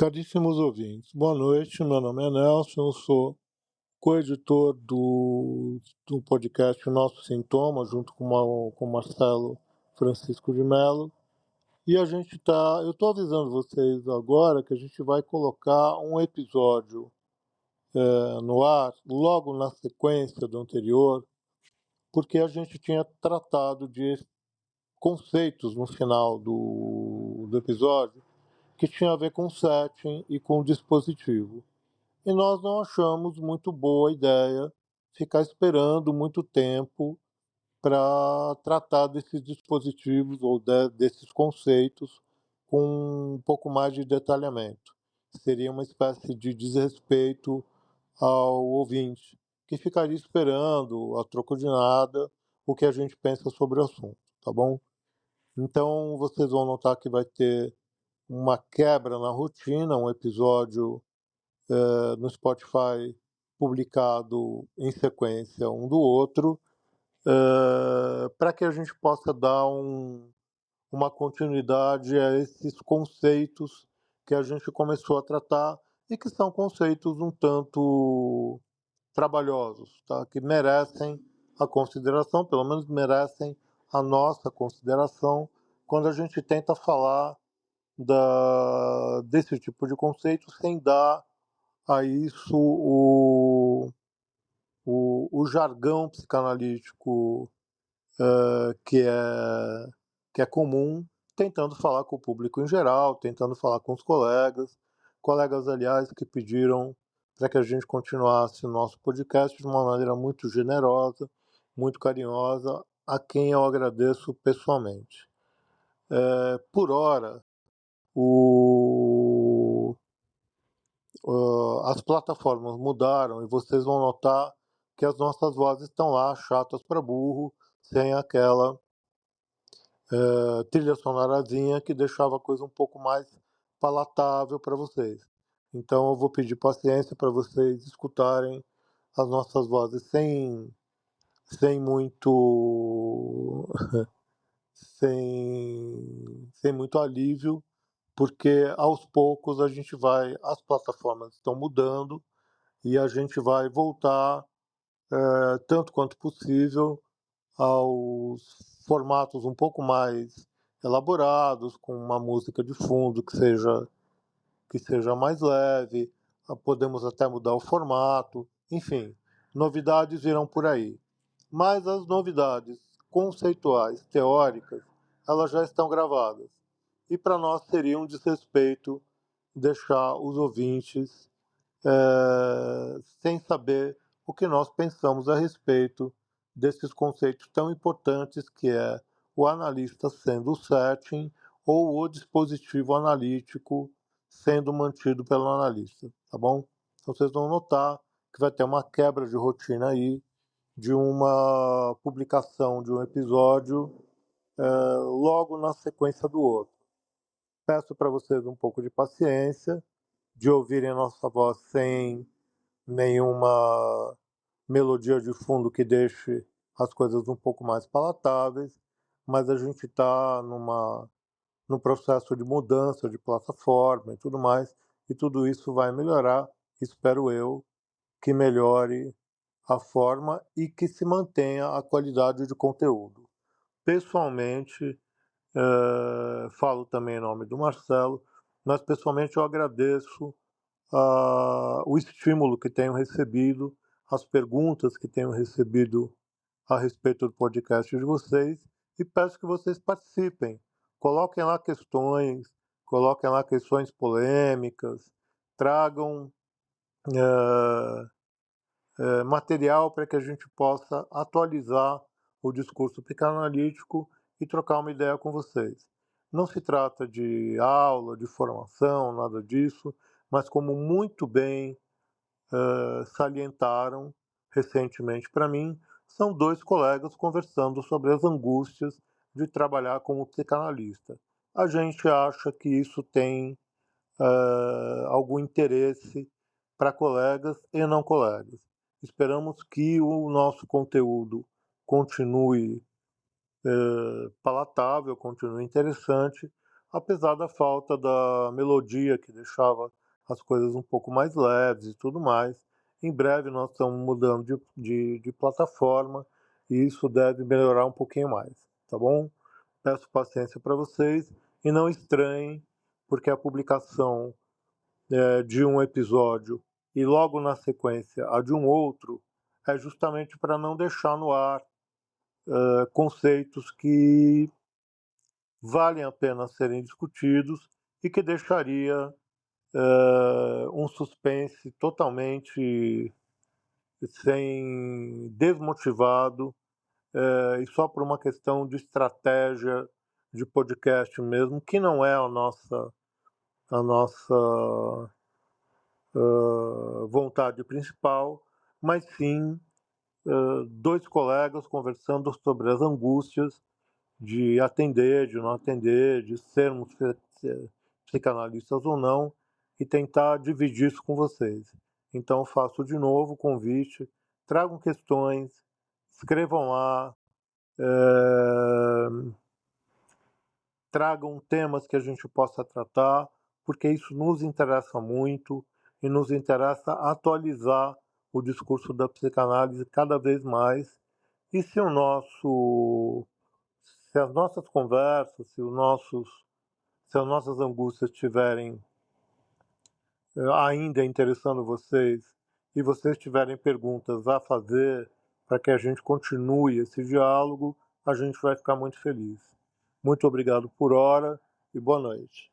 Caríssimos ouvintes, boa noite. Meu nome é Nelson, eu sou co-editor do podcast Nosso Sintoma, junto com o Marcelo Francisco de Mello. E eu estou avisando vocês agora que a gente vai colocar um episódio no ar, logo na sequência do anterior, porque a gente tinha tratado de conceitos no final do episódio que tinha a ver com setting e com dispositivo. E nós não achamos muito boa ideia ficar esperando muito tempo para tratar desses dispositivos ou desses conceitos com um pouco mais de detalhamento. Seria uma espécie de desrespeito ao ouvinte, que ficaria esperando, a troco de nada, o que a gente pensa sobre o assunto, tá bom? Então vocês vão notar que vai ter uma quebra na rotina, um episódio no Spotify publicado em sequência um do outro, para que a gente possa dar uma continuidade a esses conceitos que a gente começou a tratar e que são conceitos um tanto trabalhosos, tá? Que merecem a consideração, pelo menos merecem a nossa consideração quando a gente tenta falar desse tipo de conceito sem dar a isso o jargão psicanalítico que é comum, tentando falar com o público em geral, tentando falar com os colegas, aliás, que pediram para que a gente continuasse o nosso podcast de uma maneira muito generosa, muito carinhosa, a quem eu agradeço pessoalmente. Por hora, o as plataformas mudaram e vocês vão notar que as nossas vozes estão lá, chatas para burro, sem aquela trilha sonorazinha que deixava a coisa um pouco mais palatável para vocês. Então eu vou pedir paciência para vocês escutarem as nossas vozes sem muito sem muito alívio, porque aos poucos as plataformas estão mudando e a gente vai voltar, tanto quanto possível, aos formatos um pouco mais elaborados, com uma música de fundo que seja mais leve, podemos até mudar o formato, enfim, novidades virão por aí. Mas as novidades conceituais, teóricas, elas já estão gravadas. E para nós seria um desrespeito deixar os ouvintes sem saber o que nós pensamos a respeito desses conceitos tão importantes que é o analista sendo o setting ou o dispositivo analítico sendo mantido pelo analista, tá bom? Então vocês vão notar que vai ter uma quebra de rotina aí, de uma publicação de um episódio logo na sequência do outro. Peço para vocês um pouco de paciência, de ouvirem a nossa voz sem nenhuma melodia de fundo que deixe as coisas um pouco mais palatáveis, mas a gente está num processo de mudança de plataforma e tudo mais, e tudo isso vai melhorar, espero eu, que melhore a forma e que se mantenha a qualidade de conteúdo. Pessoalmente, falo também em nome do Marcelo, mas pessoalmente eu agradeço o estímulo que tenho recebido, as perguntas que tenho recebido a respeito do podcast de vocês e peço que vocês participem. Coloquem lá questões polêmicas, tragam material para que a gente possa atualizar o discurso psicanalítico e trocar uma ideia com vocês. Não se trata de aula, de formação, nada disso, mas como muito bem salientaram recentemente para mim, são dois colegas conversando sobre as angústias de trabalhar como psicanalista. A gente acha que isso tem algum interesse para colegas e não colegas. Esperamos que o nosso conteúdo continue palatável, continue interessante, apesar da falta da melodia que deixava as coisas um pouco mais leves e tudo mais. Em breve nós estamos mudando de plataforma e isso deve melhorar um pouquinho mais, tá bom? Peço paciência para vocês e não estranhem, porque a publicação de um episódio e logo na sequência a de um outro é justamente para não deixar no ar conceitos que valem a pena serem discutidos e que deixaria um suspense totalmente sem desmotivado e só por uma questão de estratégia de podcast mesmo, que não é a nossa vontade principal, mas sim dois colegas conversando sobre as angústias de atender, de não atender, de sermos psicanalistas ou não, e tentar dividir isso com vocês. Então, faço de novo o convite, tragam questões, escrevam lá, tragam temas que a gente possa tratar, porque isso nos interessa muito e nos interessa atualizar o discurso da psicanálise cada vez mais. E se as nossas conversas, se as nossas angústias estiverem ainda interessando vocês e vocês tiverem perguntas a fazer para que a gente continue esse diálogo, a gente vai ficar muito feliz. Muito obrigado por hora e boa noite.